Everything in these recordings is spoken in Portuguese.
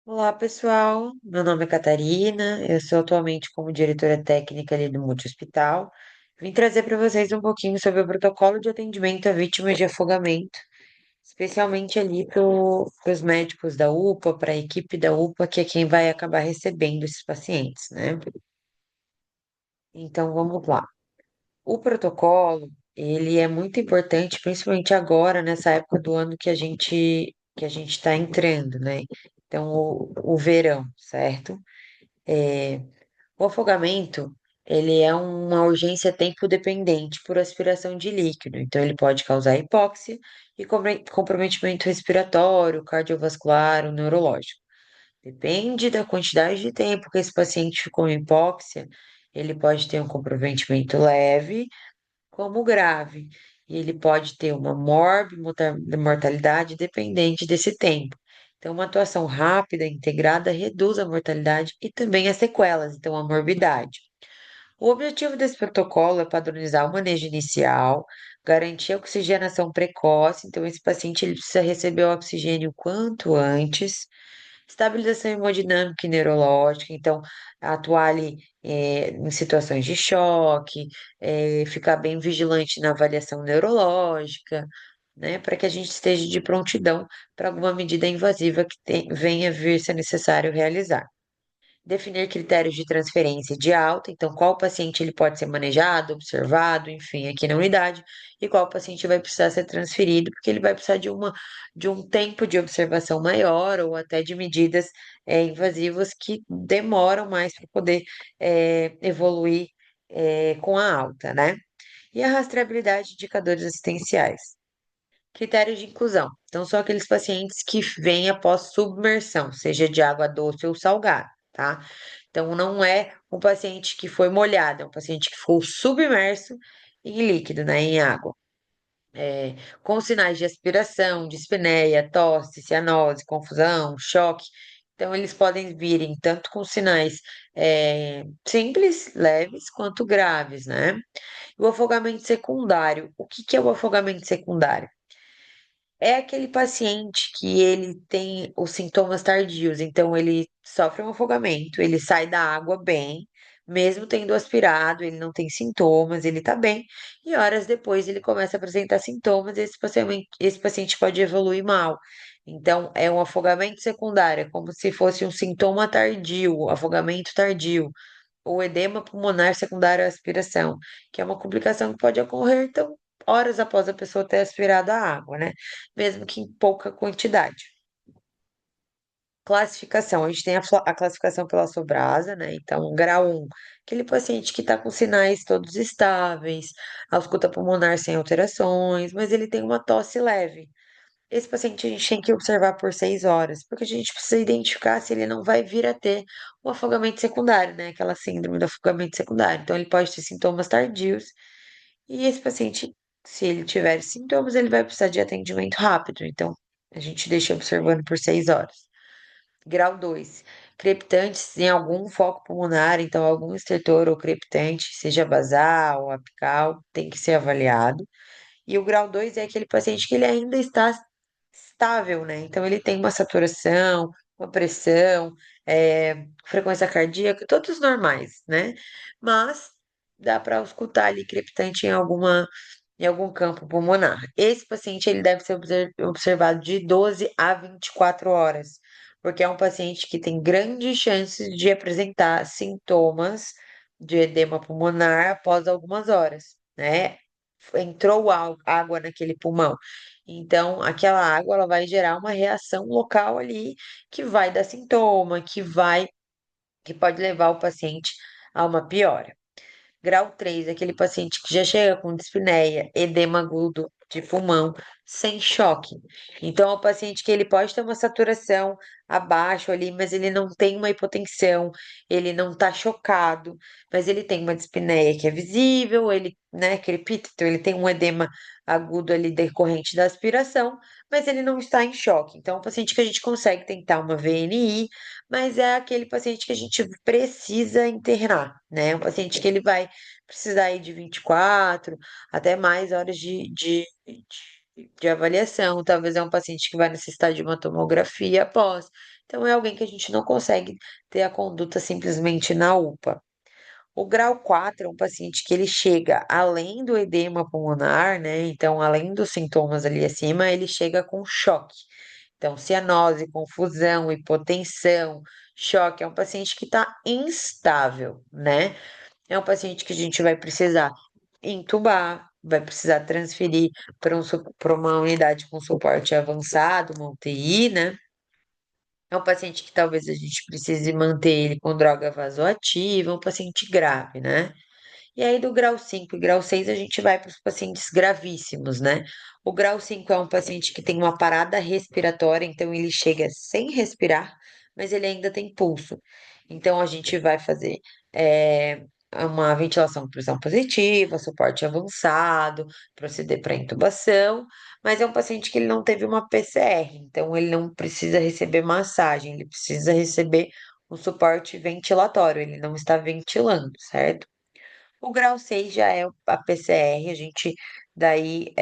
Olá, pessoal. Meu nome é Catarina, eu sou atualmente como diretora técnica ali do Multi-Hospital. Vim trazer para vocês um pouquinho sobre o protocolo de atendimento a vítimas de afogamento, especialmente ali para os médicos da UPA, para a equipe da UPA, que é quem vai acabar recebendo esses pacientes, né? Então, vamos lá. O protocolo, ele é muito importante, principalmente agora, nessa época do ano que a gente está entrando, né? Então, o verão, certo? É, o afogamento, ele é uma urgência tempo dependente por aspiração de líquido. Então, ele pode causar hipóxia e comprometimento respiratório, cardiovascular ou neurológico. Depende da quantidade de tempo que esse paciente ficou em hipóxia, ele pode ter um comprometimento leve como grave. E ele pode ter uma mortalidade dependente desse tempo. Então, uma atuação rápida, integrada, reduz a mortalidade e também as sequelas, então a morbidade. O objetivo desse protocolo é padronizar o manejo inicial, garantir a oxigenação precoce, então esse paciente ele precisa receber o oxigênio o quanto antes, estabilização hemodinâmica e neurológica, então atuar ali em situações de choque, ficar bem vigilante na avaliação neurológica, né, para que a gente esteja de prontidão para alguma medida invasiva que venha vir ser necessário realizar. Definir critérios de transferência de alta, então qual paciente ele pode ser manejado, observado, enfim, aqui na unidade, e qual paciente vai precisar ser transferido, porque ele vai precisar de um tempo de observação maior ou até de medidas invasivas que demoram mais para poder evoluir com a alta, né? E a rastreabilidade de indicadores assistenciais. Critérios de inclusão. Então, são aqueles pacientes que vêm após submersão, seja de água doce ou salgada, tá? Então, não é um paciente que foi molhado, é um paciente que ficou submerso em líquido, né, em água. Com sinais de aspiração, dispneia, tosse, cianose, confusão, choque. Então, eles podem virem tanto com sinais simples, leves, quanto graves, né? O afogamento secundário. O que que é o afogamento secundário? É aquele paciente que ele tem os sintomas tardios, então ele sofre um afogamento, ele sai da água bem, mesmo tendo aspirado, ele não tem sintomas, ele tá bem, e horas depois ele começa a apresentar sintomas, e esse paciente pode evoluir mal. Então, é um afogamento secundário, é como se fosse um sintoma tardio, afogamento tardio, ou edema pulmonar secundário à aspiração, que é uma complicação que pode ocorrer, então, horas após a pessoa ter aspirado a água, né? Mesmo que em pouca quantidade. Classificação, a gente tem a classificação pela Sobrasa, né? Então, grau 1, aquele paciente que está com sinais todos estáveis, ausculta pulmonar sem alterações, mas ele tem uma tosse leve. Esse paciente a gente tem que observar por 6 horas, porque a gente precisa identificar se ele não vai vir a ter o afogamento secundário, né? Aquela síndrome do afogamento secundário. Então, ele pode ter sintomas tardios, e esse paciente, se ele tiver sintomas, ele vai precisar de atendimento rápido. Então, a gente deixa observando por 6 horas. Grau 2, crepitantes em algum foco pulmonar, então algum estertor ou crepitante, seja basal ou apical, tem que ser avaliado. E o grau 2 é aquele paciente que ele ainda está estável, né? Então ele tem uma saturação, uma pressão, frequência cardíaca, todos normais, né? Mas dá para auscultar ali crepitante em algum campo pulmonar. Esse paciente ele deve ser observado de 12 a 24 horas, porque é um paciente que tem grandes chances de apresentar sintomas de edema pulmonar após algumas horas, né? Entrou água naquele pulmão. Então, aquela água ela vai gerar uma reação local ali que vai dar sintoma, que pode levar o paciente a uma piora. Grau 3, aquele paciente que já chega com dispneia, edema agudo de pulmão, sem choque. Então, é um paciente que ele pode ter uma saturação abaixo ali, mas ele não tem uma hipotensão, ele não está chocado, mas ele tem uma dispneia que é visível, ele, né, crepita, então ele tem um edema agudo ali decorrente da aspiração, mas ele não está em choque. Então, é um paciente que a gente consegue tentar uma VNI, mas é aquele paciente que a gente precisa internar, né? Um paciente que ele vai precisar aí de 24 até mais horas de avaliação, talvez é um paciente que vai necessitar de uma tomografia após. Então, é alguém que a gente não consegue ter a conduta simplesmente na UPA. O grau 4 é um paciente que ele chega além do edema pulmonar, né? Então, além dos sintomas ali acima, ele chega com choque. Então, cianose, confusão, hipotensão, choque. É um paciente que está instável, né? É um paciente que a gente vai precisar entubar, vai precisar transferir para uma unidade com suporte avançado, uma UTI, né? É um paciente que talvez a gente precise manter ele com droga vasoativa, um paciente grave, né? E aí, do grau 5 e grau 6 a gente vai para os pacientes gravíssimos, né? O grau 5 é um paciente que tem uma parada respiratória, então ele chega sem respirar, mas ele ainda tem pulso. Então, a gente vai fazer uma ventilação com pressão positiva, suporte avançado, proceder para intubação, mas é um paciente que ele não teve uma PCR, então ele não precisa receber massagem, ele precisa receber um suporte ventilatório, ele não está ventilando, certo? O grau 6 já é a PCR, a gente daí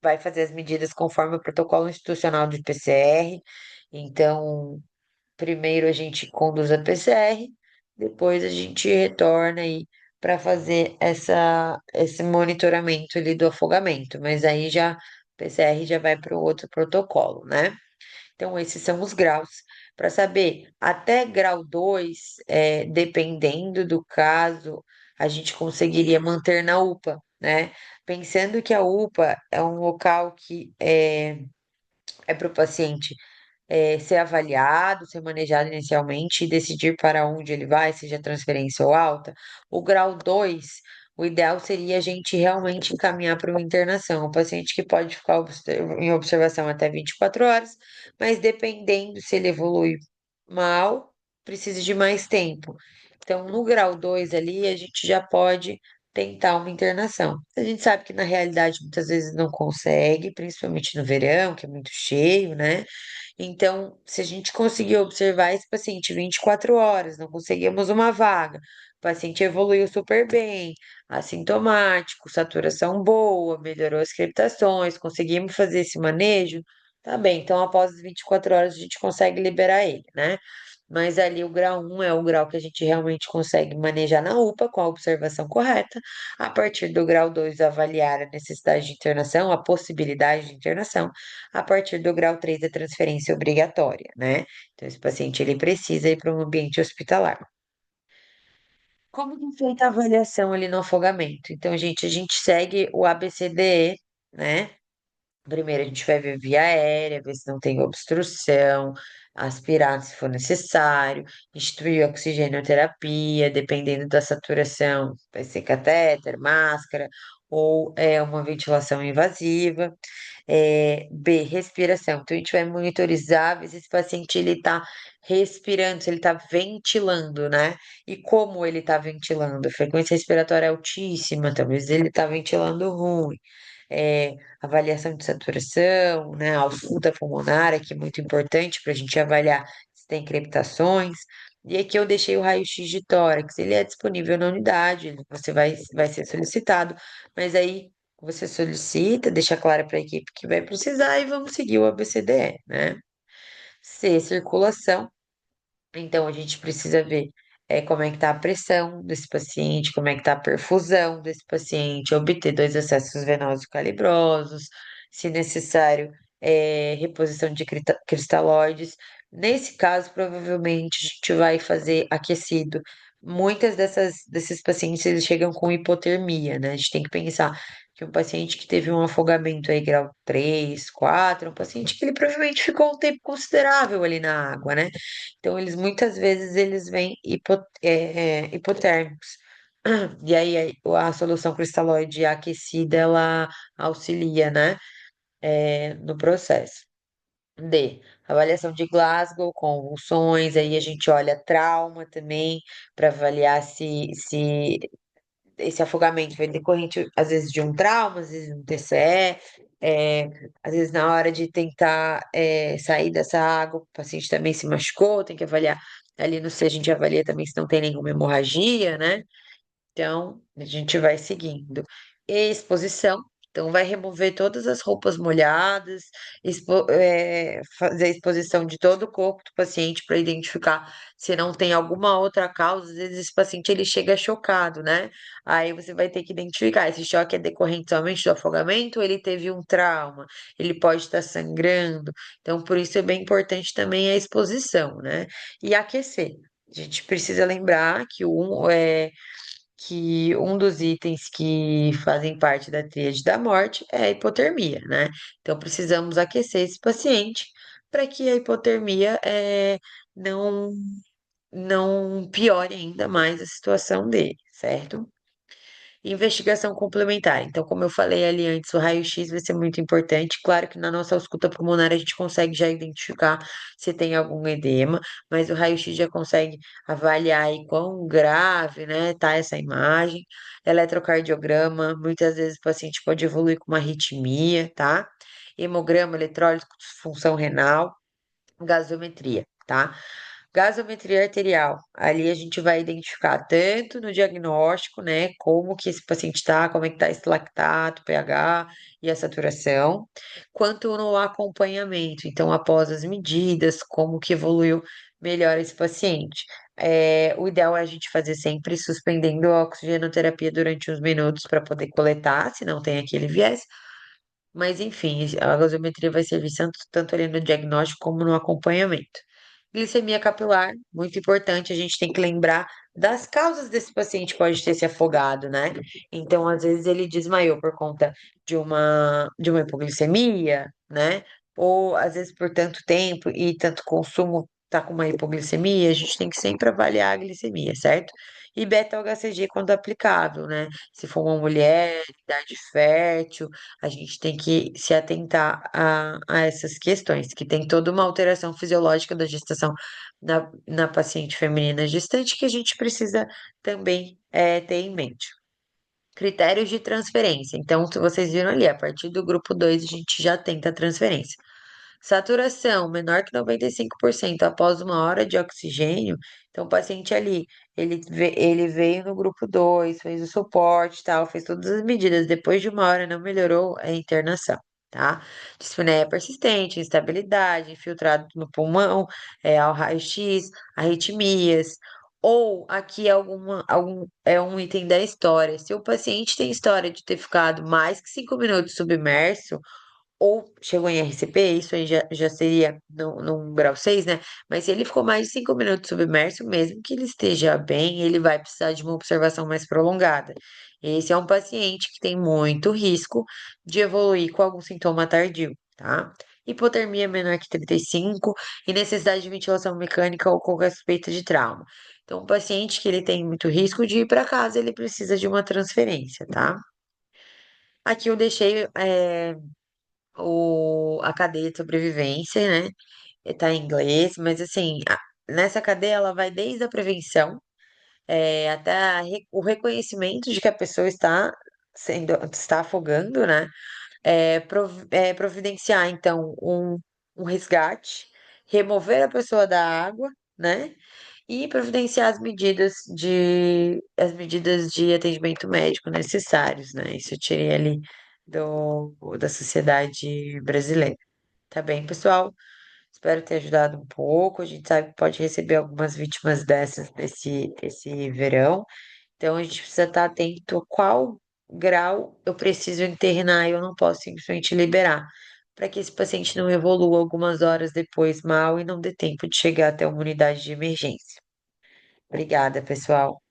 vai fazer as medidas conforme o protocolo institucional de PCR. Então, primeiro a gente conduz a PCR, depois a gente retorna aí para fazer esse monitoramento ali do afogamento, mas aí já PCR já vai para o outro protocolo, né? Então, esses são os graus. Para saber, até grau 2, dependendo do caso, a gente conseguiria manter na UPA, né? Pensando que a UPA é um local que é para o paciente ser avaliado, ser manejado inicialmente e decidir para onde ele vai, seja transferência ou alta. O grau 2, o ideal seria a gente realmente encaminhar para uma internação. O paciente que pode ficar em observação até 24 horas, mas dependendo se ele evolui mal, precisa de mais tempo. Então, no grau 2 ali, a gente já pode tentar uma internação. A gente sabe que na realidade muitas vezes não consegue, principalmente no verão, que é muito cheio, né? Então, se a gente conseguir observar esse paciente 24 horas, não conseguimos uma vaga, o paciente evoluiu super bem, assintomático, saturação boa, melhorou as crepitações, conseguimos fazer esse manejo, tá bem. Então, após as 24 horas, a gente consegue liberar ele, né? Mas ali o grau 1 é o grau que a gente realmente consegue manejar na UPA com a observação correta. A partir do grau 2 avaliar a necessidade de internação, a possibilidade de internação. A partir do grau 3 a transferência obrigatória, né? Então, esse paciente ele precisa ir para um ambiente hospitalar. Como que é feita a avaliação ali no afogamento? Então, gente, a gente segue o ABCDE, né? Primeiro a gente vai ver via aérea, ver se não tem obstrução, aspirar se for necessário, instituir oxigenoterapia, dependendo da saturação, vai ser catéter, máscara ou uma ventilação invasiva. B, respiração. Então a gente vai monitorizar, ver se esse paciente ele está respirando, se ele está ventilando, né? E como ele está ventilando. Frequência respiratória altíssima, talvez ele está ventilando ruim avaliação de saturação, né, a ausculta pulmonar, que é muito importante para a gente avaliar se tem crepitações. E aqui eu deixei o raio-x de tórax, ele é disponível na unidade, você vai ser solicitado, mas aí você solicita, deixa claro para a equipe que vai precisar e vamos seguir o ABCDE, né? C, circulação. Então, a gente precisa ver como é que está a pressão desse paciente, como é que está a perfusão desse paciente, obter dois acessos venosos calibrosos, se necessário, reposição de cristalóides. Nesse caso, provavelmente, a gente vai fazer aquecido. Muitas desses pacientes, eles chegam com hipotermia, né? A gente tem que pensar que um paciente que teve um afogamento aí, grau 3, 4, um paciente que ele provavelmente ficou um tempo considerável ali na água, né? Então, eles muitas vezes eles vêm hipotérmicos. E aí a solução cristalóide aquecida, ela auxilia, né, no processo. D, avaliação de Glasgow, convulsões, aí a gente olha trauma também, para avaliar se esse afogamento foi decorrente, às vezes, de um trauma, às vezes de um TCE, às vezes na hora de tentar sair dessa água, o paciente também se machucou, tem que avaliar ali no C, a gente avalia também se não tem nenhuma hemorragia, né? Então, a gente vai seguindo. Exposição. Então, vai remover todas as roupas molhadas, fazer a exposição de todo o corpo do paciente para identificar se não tem alguma outra causa. Às vezes, esse paciente ele chega chocado, né? Aí você vai ter que identificar, esse choque é decorrente somente do afogamento ou ele teve um trauma, ele pode estar sangrando. Então, por isso é bem importante também a exposição, né? E aquecer. A gente precisa lembrar que um dos itens que fazem parte da tríade da morte é a hipotermia, né? Então, precisamos aquecer esse paciente para que a hipotermia não, não piore ainda mais a situação dele, certo? Investigação complementar. Então, como eu falei ali antes, o raio-x vai ser muito importante. Claro que na nossa ausculta pulmonar a gente consegue já identificar se tem algum edema, mas o raio-x já consegue avaliar aí quão grave, né, tá essa imagem. Eletrocardiograma, muitas vezes o paciente pode evoluir com uma arritmia, tá? Hemograma, eletrólito, função renal, gasometria, tá? Gasometria arterial. Ali a gente vai identificar tanto no diagnóstico, né, como que esse paciente está, como é que está esse lactato, pH e a saturação, quanto no acompanhamento. Então, após as medidas, como que evoluiu melhor esse paciente. O ideal é a gente fazer sempre suspendendo a oxigenoterapia durante uns minutos para poder coletar, se não tem aquele viés. Mas enfim, a gasometria vai servir tanto ali no diagnóstico como no acompanhamento. Glicemia capilar, muito importante, a gente tem que lembrar das causas desse paciente pode ter se afogado, né? Então, às vezes ele desmaiou por conta de uma hipoglicemia, né? Ou às vezes por tanto tempo e tanto consumo tá com uma hipoglicemia, a gente tem que sempre avaliar a glicemia, certo? E beta-HCG quando aplicável, né? Se for uma mulher, idade fértil, a gente tem que se atentar a essas questões, que tem toda uma alteração fisiológica da gestação na paciente feminina gestante que a gente precisa também ter em mente. Critérios de transferência. Então, se vocês viram ali, a partir do grupo 2 a gente já tenta a transferência. Saturação menor que 95% após uma hora de oxigênio. Então, o paciente ali, ele veio no grupo 2, fez o suporte, e tal, fez todas as medidas. Depois de uma hora não melhorou, é internação, tá? Dispneia persistente, instabilidade, infiltrado no pulmão, ao raio-x, arritmias. Ou aqui é um item da história. Se o paciente tem história de ter ficado mais que 5 minutos submerso, ou chegou em RCP, isso aí já seria num grau 6, né? Mas se ele ficou mais de 5 minutos submerso, mesmo que ele esteja bem, ele vai precisar de uma observação mais prolongada. Esse é um paciente que tem muito risco de evoluir com algum sintoma tardio, tá? Hipotermia menor que 35 e necessidade de ventilação mecânica ou qualquer suspeita de trauma. Então, um paciente que ele tem muito risco de ir para casa, ele precisa de uma transferência, tá? Aqui eu deixei a cadeia de sobrevivência, né? Tá em inglês, mas assim, nessa cadeia ela vai desde a prevenção até o reconhecimento de que a pessoa está afogando, né? Providenciar, então, um resgate, remover a pessoa da água, né? E providenciar as medidas de atendimento médico necessários, né? Isso eu tirei ali da sociedade brasileira. Tá bem, pessoal? Espero ter ajudado um pouco. A gente sabe que pode receber algumas vítimas dessas esse verão. Então a gente precisa estar atento a qual grau eu preciso internar e eu não posso simplesmente liberar, para que esse paciente não evolua algumas horas depois mal e não dê tempo de chegar até uma unidade de emergência. Obrigada, pessoal.